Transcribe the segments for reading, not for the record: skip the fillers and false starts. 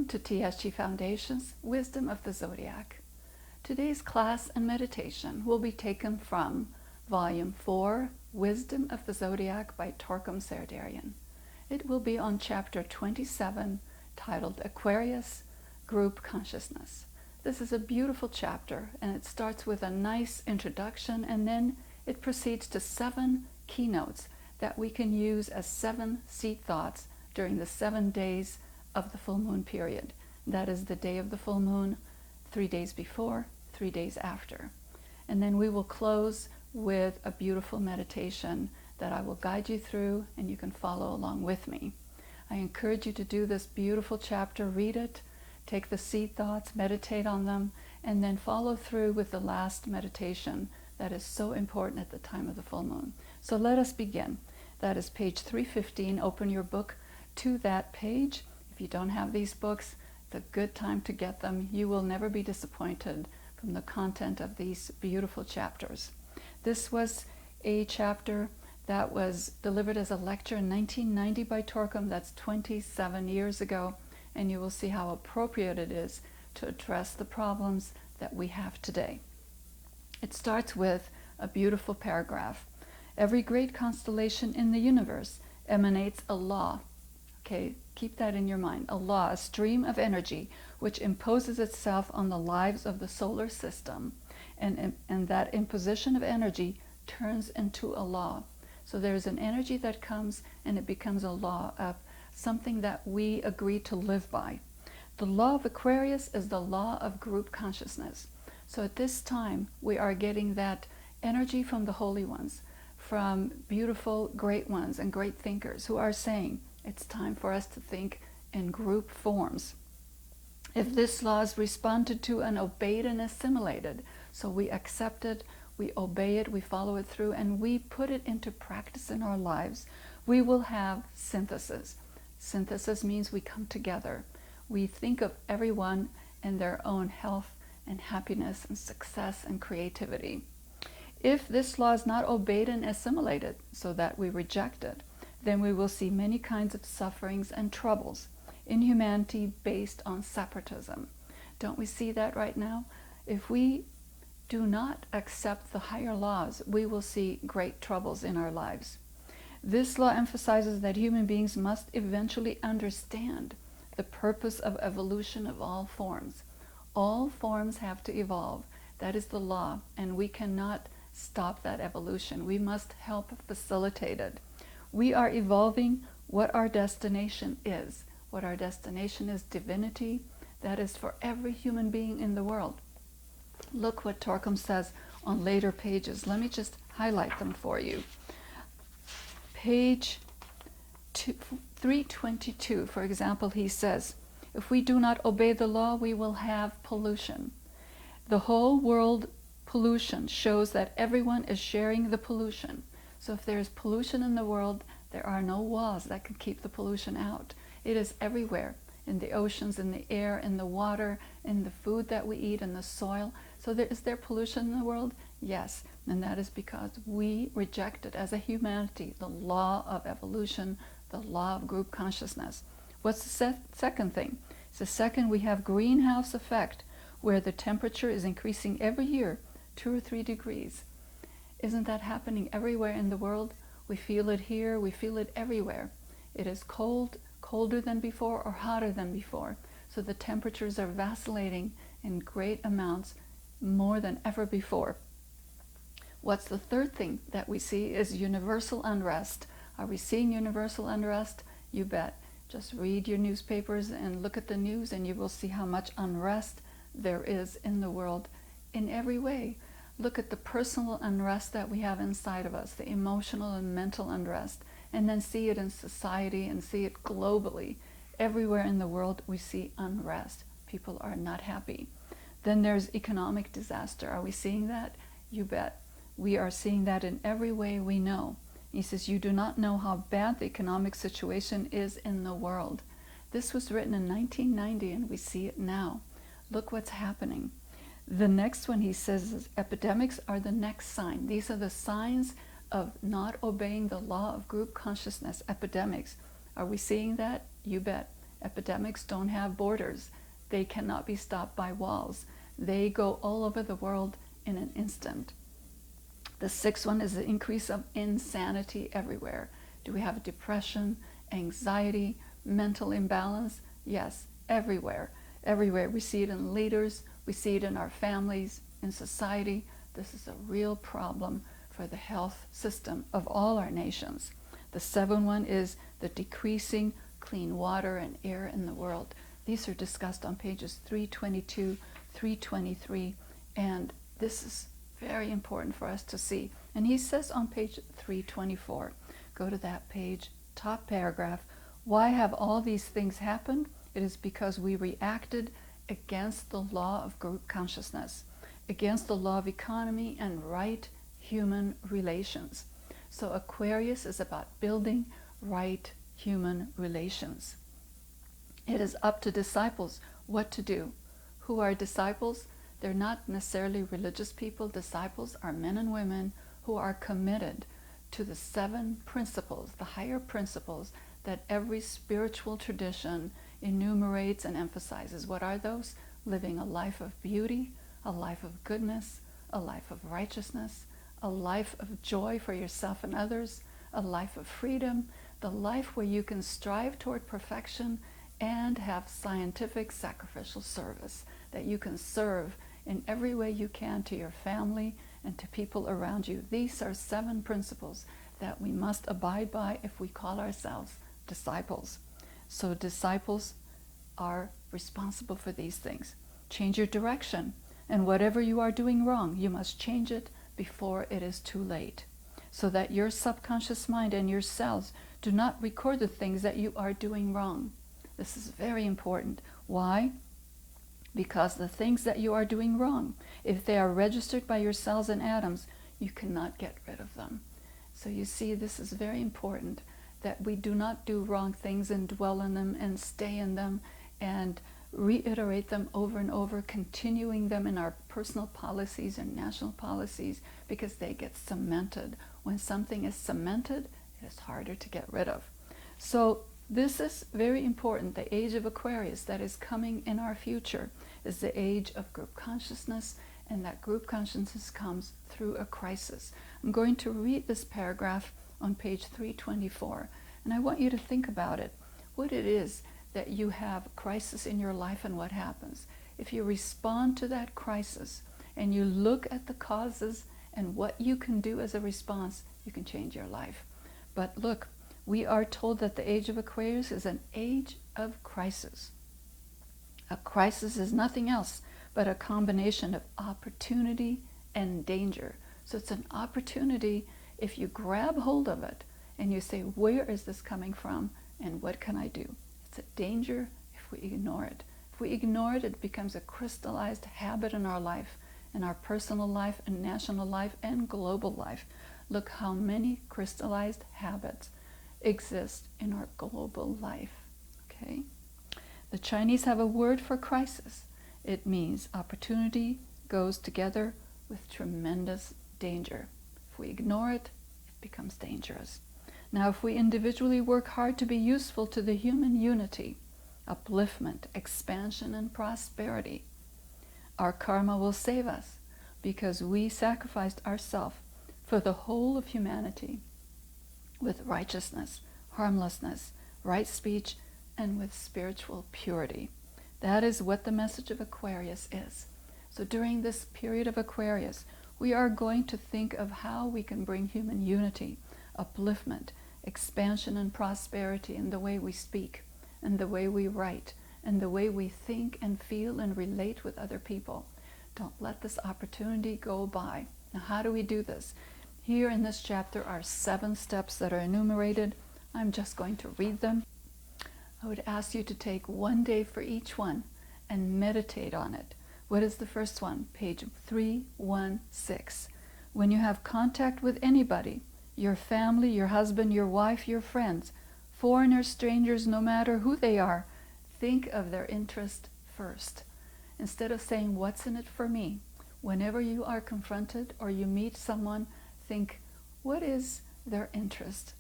Welcome to TSG Foundation's Wisdom of the Zodiac. Today's class and meditation will be taken from Volume 4, Wisdom of the Zodiac by Torkom Saraydarian. It will be on Chapter 27, titled Aquarius, Group Consciousness. This is a beautiful chapter, and it starts with a nice introduction, and then it proceeds to 7 keynotes that we can use as 7 seed thoughts during the 7 days of the full moon period. That is the day of the full moon, 3 days before, 3 days after. And then we will close with a beautiful meditation that I will guide you through, and you can follow along with me. I encourage you to do this beautiful chapter, read it, take the seed thoughts, meditate on them, and then follow through with the last meditation that is so important at the time of the full moon. So let us begin. That is page 315. Open your book to that page. If you don't have these books, it's a good time to get them. You will never be disappointed from the content of these beautiful chapters. This was a chapter that was delivered as a lecture in 1990 by Torkom. That's 27 years ago, and you will see how appropriate it is to address the problems that we have today. It starts with a beautiful paragraph. Every great constellation in the universe emanates a law. Okay, keep that in your mind. A law, a stream of energy, which imposes itself on the lives of the solar system. And that imposition of energy turns into a law. So there's an energy that comes and it becomes a law, of something that we agree to live by. The law of Aquarius is the law of group consciousness. So at this time, we are getting that energy from the holy ones, from beautiful, great ones and great thinkers who are saying, it's time for us to think in group forms. If this law is responded to and obeyed and assimilated, so we accept it, we obey it, we follow it through, and we put it into practice in our lives, we will have synthesis. Synthesis means we come together. We think of everyone in their own health and happiness and success and creativity. If this law is not obeyed and assimilated, so that we reject it, then we will see many kinds of sufferings and troubles in humanity based on separatism. Don't we see that right now? If we do not accept the higher laws, we will see great troubles in our lives. This law emphasizes that human beings must eventually understand the purpose of evolution of all forms. All forms have to evolve. That is the law, and we cannot stop that evolution. We must help facilitate it. We are evolving what our destination is. What our destination is divinity. That is for every human being in the world. Look what Torkom says on later pages. Let me just highlight them for you. Page 322, for example, he says, if we do not obey the law, we will have pollution. The whole world pollution shows that everyone is sharing the pollution. So if there is pollution in the world, there are no walls that can keep the pollution out. It is everywhere, in the oceans, in the air, in the water, in the food that we eat, in the soil. So is there pollution in the world? Yes, and that is because we rejected as a humanity the law of evolution, the law of group consciousness. What's the second thing? The second, we have greenhouse effect, where the temperature is increasing every year, 2 or 3 degrees. Isn't that happening everywhere in the world? We feel it here, we feel it everywhere. It is cold, colder than before or hotter than before. So the temperatures are vacillating in great amounts, more than ever before. What's the third thing that we see is universal unrest. Are we seeing universal unrest? You bet. Just read your newspapers and look at the news, and you will see how much unrest there is in the world in every way. Look at the personal unrest that we have inside of us, the emotional and mental unrest, and then see it in society and see it globally. Everywhere in the world we see unrest. People are not happy. Then there's economic disaster. Are we seeing that? You bet. We are seeing that in every way we know. He says, you do not know how bad the economic situation is in the world. This was written in 1990, and we see it now. Look what's happening. The next one, he says, is epidemics are the next sign. These are the signs of not obeying the law of group consciousness, epidemics. Are we seeing that? You bet. Epidemics don't have borders. They cannot be stopped by walls. They go all over the world in an instant. The sixth one is the increase of insanity everywhere. Do we have depression, anxiety, mental imbalance? Yes, everywhere. Everywhere. We see it in leaders, we see it in our families, in society. This is a real problem for the health system of all our nations. The seventh one is the decreasing clean water and air in the world. These are discussed on pages 322, 323, and this is very important for us to see. And he says on page 324, go to that page, top paragraph, why have all these things happened? It is because we reacted against the law of group consciousness, against the law of economy and right human relations. So Aquarius is about building right human relations. It is up to disciples what to do. Who are disciples? They're not necessarily religious people. Disciples are men and women who are committed to the 7 principles, the higher principles that every spiritual tradition enumerates and emphasizes. What are those? Living a life of beauty, a life of goodness, a life of righteousness, a life of joy for yourself and others, a life of freedom, the life where you can strive toward perfection and have scientific sacrificial service, that you can serve in every way you can to your family and to people around you. These are 7 principles that we must abide by if we call ourselves disciples. So disciples are responsible for these things. Change your direction, and whatever you are doing wrong, you must change it before it is too late, so that your subconscious mind and your cells do not record the things that you are doing wrong. This is very important. Why? Because the things that you are doing wrong, if they are registered by your cells and atoms, you cannot get rid of them. So you see, this is very important, that we do not do wrong things and dwell in them and stay in them and reiterate them over and over, continuing them in our personal policies and national policies, because they get cemented. When something is cemented, it is harder to get rid of. So this is very important. The age of Aquarius that is coming in our future is the age of group consciousness, and that group consciousness comes through a crisis. I'm going to read this paragraph on page 324, and I want you to think about it, what it is that you have a crisis in your life and what happens. If you respond to that crisis and you look at the causes and what you can do as a response, you can change your life. But look, we are told that the age of Aquarius is an age of crisis. A crisis is nothing else but a combination of opportunity and danger. So it's an opportunity if you grab hold of it and you say, where is this coming from and what can I do? It's a danger if we ignore it. If we ignore it, it becomes a crystallized habit in our life, in our personal life and national life and global life. Look how many crystallized habits exist in our global life. Okay? The Chinese have a word for crisis. It means opportunity goes together with tremendous danger. If we ignore it, it becomes dangerous. Now, if we individually work hard to be useful to the human unity, upliftment, expansion, and prosperity, our karma will save us because we sacrificed ourselves for the whole of humanity with righteousness, harmlessness, right speech, and with spiritual purity. That is what the message of Aquarius is. So during this period of Aquarius, we are going to think of how we can bring human unity, upliftment, expansion, and prosperity in the way we speak, and the way we write, and the way we think and feel and relate with other people. Don't let this opportunity go by. Now, how do we do this? Here in this chapter are 7 steps that are enumerated. I'm just going to read them. I would ask you to take 1 day for each one and meditate on it. What is the first one? Page 316. When you have contact with anybody, your family, your husband, your wife, your friends, foreigners, strangers, no matter who they are, think of their interest first. Instead of saying, what's in it for me? Whenever you are confronted or you meet someone, think, what is their interest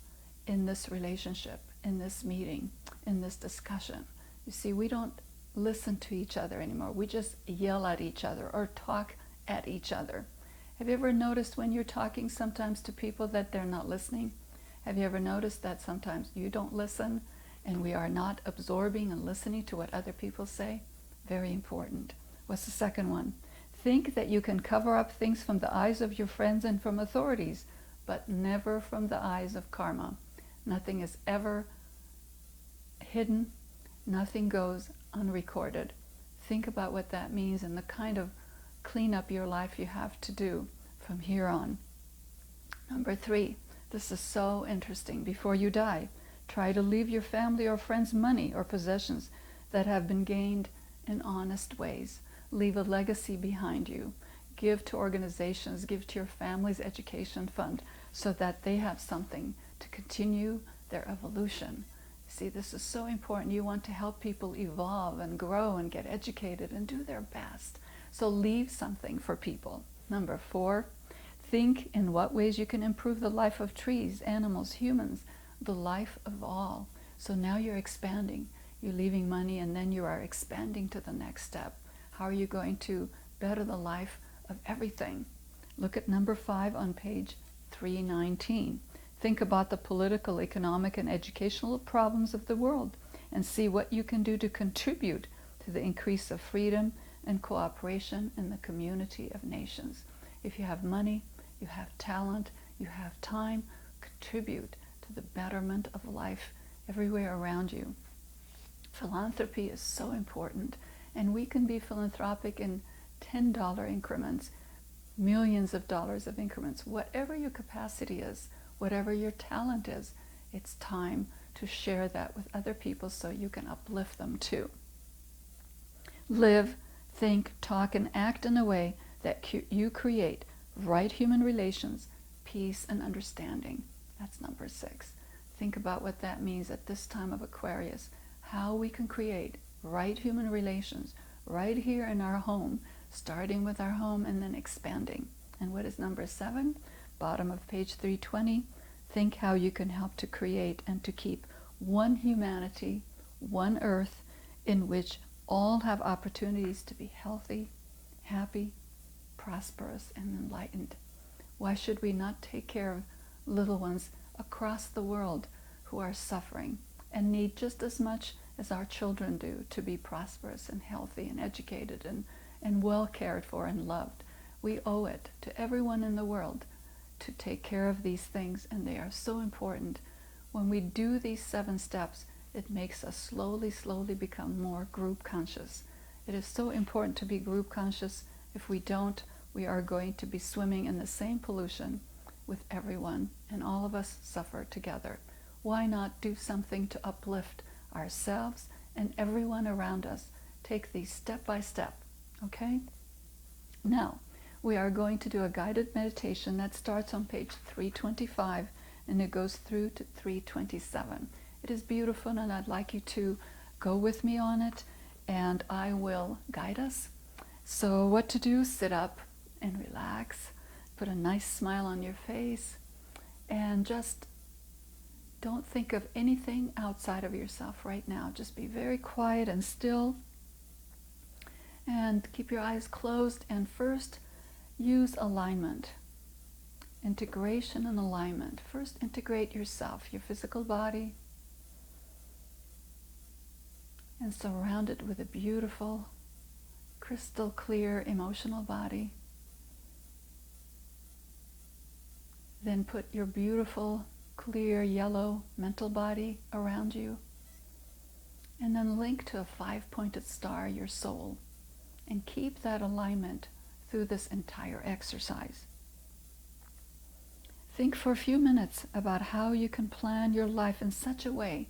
in this relationship, in this meeting, in this discussion? You see, we don't listen to each other anymore. We just yell at each other or talk at each other. Have you ever noticed when you're talking sometimes to people that they're not listening? Have you ever noticed that sometimes you don't listen and we are not absorbing and listening to what other people say? Very important. What's the second one? Think that you can cover up things from the eyes of your friends and from authorities, but never from the eyes of karma. Nothing is ever hidden. Nothing goes unrecorded. Think about what that means and the kind of clean up your life you have to do from here on. Number 3, this is so interesting. Before you die, try to leave your family or friends money or possessions that have been gained in honest ways. Leave a legacy behind you. Give to organizations, give to your family's education fund so that they have something to continue their evolution. See, this is so important. You want to help people evolve and grow and get educated and do their best. So leave something for people. Number 4, think in what ways you can improve the life of trees, animals, humans, the life of all. So now you're expanding. You're leaving money and then you are expanding to the next step. How are you going to better the life of everything? Look at number 5 on page 319. Think about the political, economic, and educational problems of the world and see what you can do to contribute to the increase of freedom and cooperation in the community of nations. If you have money, you have talent, you have time, contribute to the betterment of life everywhere around you. Philanthropy is so important, and we can be philanthropic in $10 increments, millions of dollars of increments, whatever your capacity is, whatever your talent is. It's time to share that with other people so you can uplift them too. Live, think, talk, and act in a way that you create right human relations, peace, and understanding. That's number 6. Think about what that means at this time of Aquarius, how we can create right human relations right here in our home, starting with our home and then expanding. And what is number 7? Bottom of page 320. Think how you can help to create and to keep one humanity, one earth, in which all have opportunities to be healthy, happy, prosperous, and enlightened. Why should we not take care of little ones across the world who are suffering and need just as much as our children do to be prosperous and healthy and educated and well cared for and loved? We owe it to everyone in the world to take care of these things, and they are so important. When we do these 7 steps, it makes us slowly become more group conscious. It is so important to be group conscious. If we don't, we are going to be swimming in the same pollution with everyone, and all of us suffer together. Why not do something to uplift ourselves and everyone around us? Take these step by step, okay? Now, we are going to do a guided meditation that starts on page 325 and it goes through to 327. It is beautiful, and I'd like you to go with me on it, and I will guide us. So what to do? Sit up and relax. Put a nice smile on your face, and just don't think of anything outside of yourself right now. Just be very quiet and still, and keep your eyes closed. And first, use alignment, integration and alignment. First, integrate yourself, your physical body, and surround it with a beautiful, crystal clear emotional body. Then put your beautiful, clear, yellow mental body around you. And then link to a 5-pointed star, your soul. And keep that alignment through this entire exercise. Think for a few minutes about how you can plan your life in such a way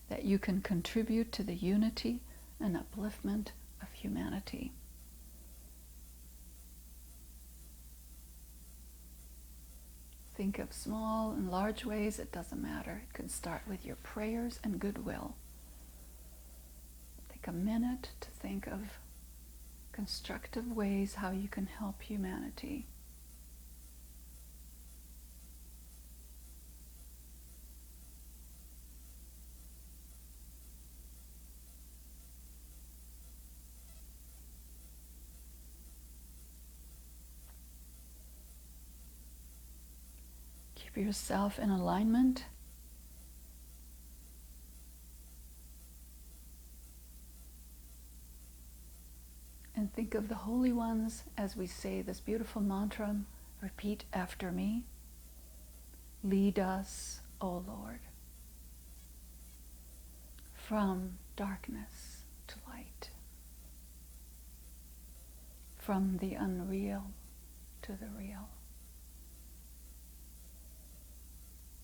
that you can contribute to the unity and upliftment of humanity. Think of small and large ways, it doesn't matter. It can start with your prayers and goodwill. Take a minute to think of constructive ways how you can help humanity. Keep yourself in alignment. And think of the holy ones as we say this beautiful mantra. Repeat after me. Lead us, O Lord, from darkness to light, from the unreal to the real,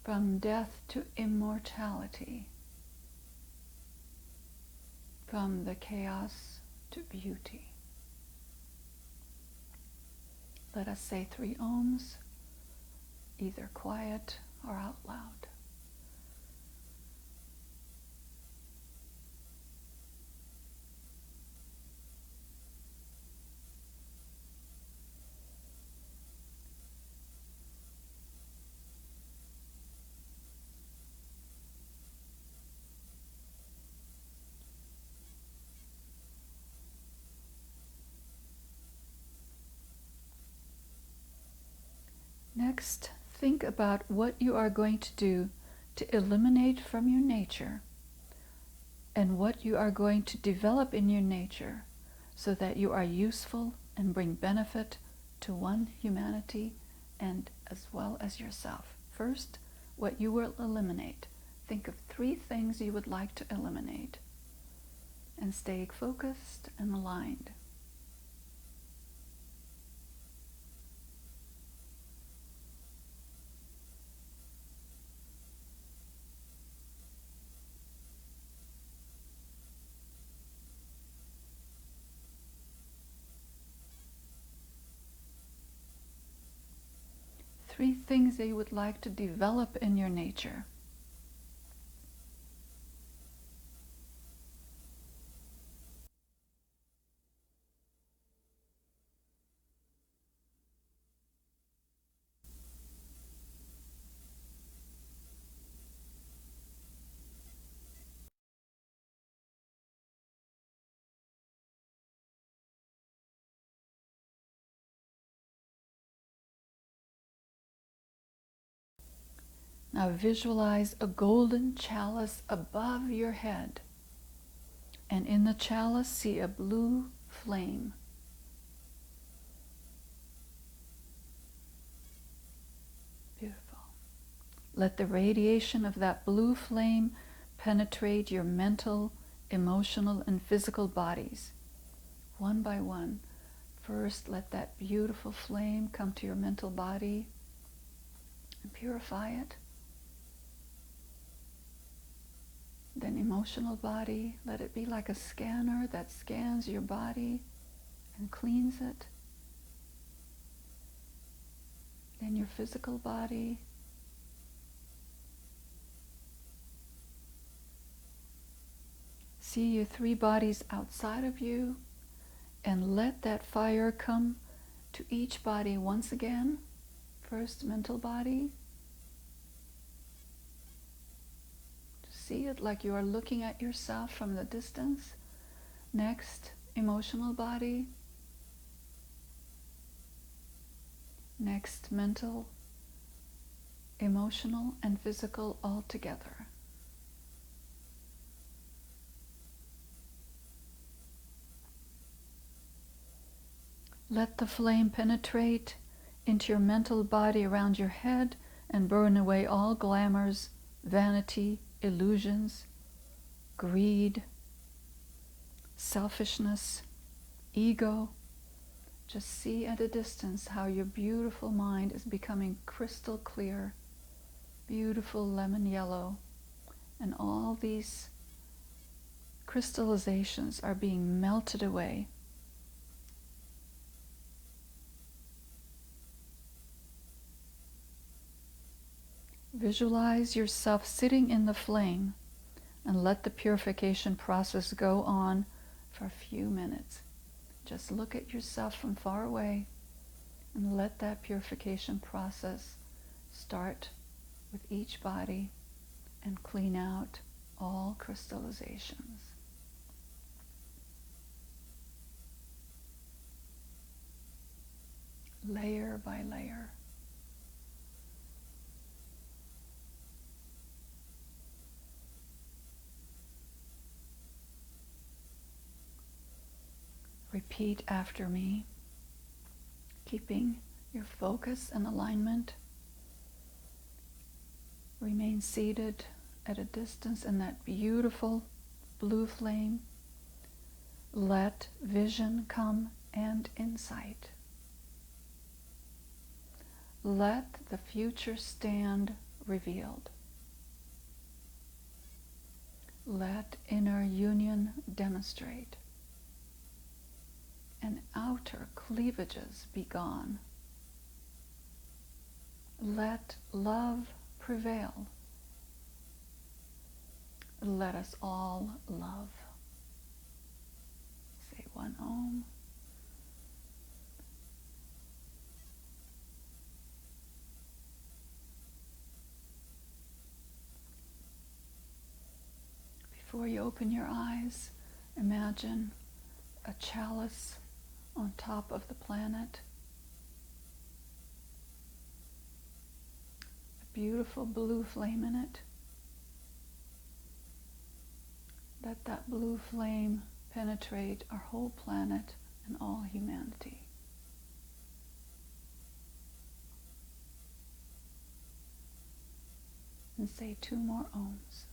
from death to immortality, from the chaos to beauty. Let us say 3 ohms, either quiet or out loud. Next, think about what you are going to do to eliminate from your nature and what you are going to develop in your nature so that you are useful and bring benefit to one humanity and as well as yourself. First, what you will eliminate. Think of 3 things you would like to eliminate and stay focused and aligned. Three things that you would like to develop in your nature. Now visualize a golden chalice above your head, and in the chalice see a blue flame. Beautiful. Let the radiation of that blue flame penetrate your mental, emotional, and physical bodies, one by one. First, let that beautiful flame come to your mental body and purify it. Then emotional body, let it be like a scanner that scans your body and cleans it. Then your physical body. See your 3 bodies outside of you and let that fire come to each body once again. First, mental body. See it like you are looking at yourself from the distance. Next, emotional body. Next, mental, emotional, and physical all together. Let the flame penetrate into your mental body around your head and burn away all glamours, vanity, illusions, greed, selfishness, ego. Just see at a distance how your beautiful mind is becoming crystal clear, beautiful lemon yellow, and all these crystallizations are being melted away. Visualize yourself sitting in the flame and let the purification process go on for a few minutes. Just look at yourself from far away and let that purification process start with each body and clean out all crystallizations. Layer by layer. Repeat after me, keeping your focus and alignment. Remain seated at a distance in that beautiful blue flame. Let vision come and insight. Let the future stand revealed. Let inner union demonstrate, and outer cleavages be gone. Let love prevail. Let us all love. Say one Om. Before you open your eyes, imagine a chalice on top of the planet. A beautiful blue flame in it. Let that blue flame penetrate our whole planet and all humanity. And say 2 more Oms.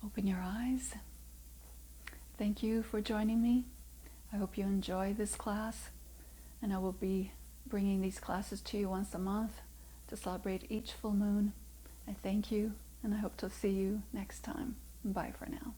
Open your eyes. Thank you for joining me. I hope you enjoy this class, and I will be bringing these classes to you once a month to celebrate each full moon. I thank you, and I hope to see you next time. Bye for now.